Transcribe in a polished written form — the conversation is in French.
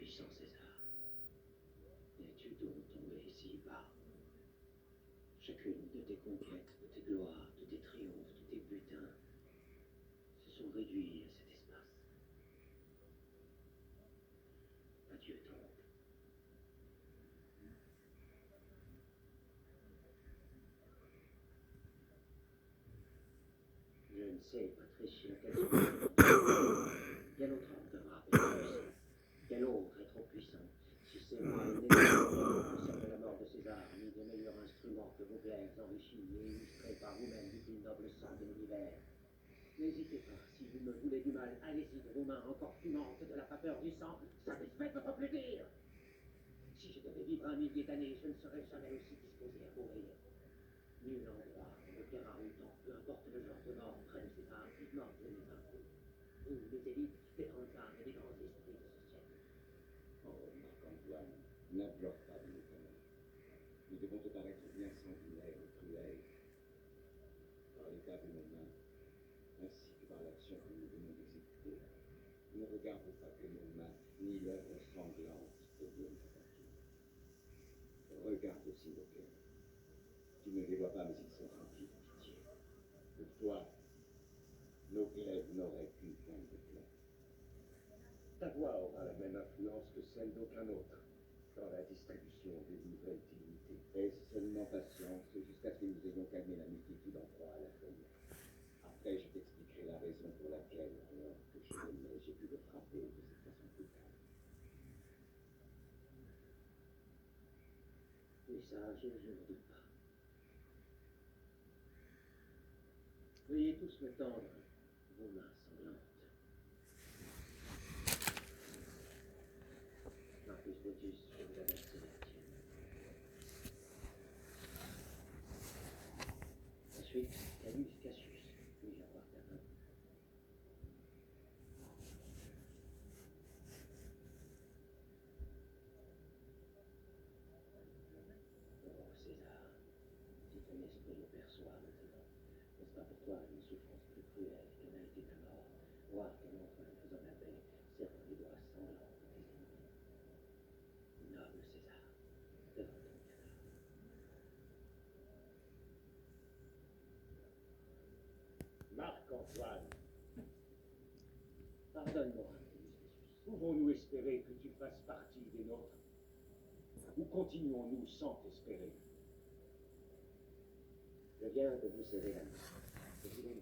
puissant, César. Et tu dois tomber si bas. Chacune de tes conquêtes, de tes gloires, de tes triomphes, de tes butins se sont réduits à cet espace. Adieu, tombe. Je ne sais, Patricia, quel autre homme devra appeler. Quel autre est trop puissant? Si c'est moi, le de la mort de César, ni de meilleurs instruments que vos glaives enrichis et illustrés par vous-même du plus noble sang de l'univers. N'hésitez pas, si vous me voulez du mal, allez-y de vos mains encore fumantes de la vapeur du sang, satisfaites votre plaisir. Si je devais vivre 1 millier d'années, je ne serais jamais aussi disposé à mourir. Nul endroit ne me plaira autant, peu importe le genre de mort, près de César, mordez-les un coup. Vous, les élites, les grandes âmes et les grands esprits de ce siècle. Oh, Marc-Antoine, n'implore pas de nous connaître. Nous devons te paraître bien sanguinaire et cruel. Par l'état de nos mains, ainsi que par l'action que nous venons d'exécuter, ne regarde pas que nos mains, ni l'œuvre sanglante de Dieu nous abattus. Regarde aussi nos cœurs. Tu ne les vois pas, mais ils sont remplis de pitié. Pour toi, nos glaives n'auraient qu'une pointe de plomb. Ta voix aura la même influence que celle d'aucun autre dans la distribution des nouvelles divinités. Et seulement patience jusqu'à ce que nous ayons calmé la multitude en proie à la folie. Après, je t'expliquerai la raison pour laquelle, alors que je t'aimais, j'ai pu le frapper de cette façon brutale. Oui, ça, je ne doute pas. Veuillez tous me tendre vos mains sanglantes. Marcus Brutus, je vous avertis la tienne. Ensuite, Gaius Cassius, puis-je avoir ta main? Oh, César, si ton esprit le perçoit maintenant, n'est-ce pas pour toi une souffrance plus cruelle que n'a été ta mort, voir ton enfant faisant la paix, serrant les doigts sanglants de tes ennemis? Noble César, devant ton cadavre. Marc-Antoine, Pardonne-moi, Gaius Cassius. pouvons-nous espérer que tu fasses partie des nôtres? Ou continuons-nous sans t'espérer? Je viens de vous serrer la main. Je voulais le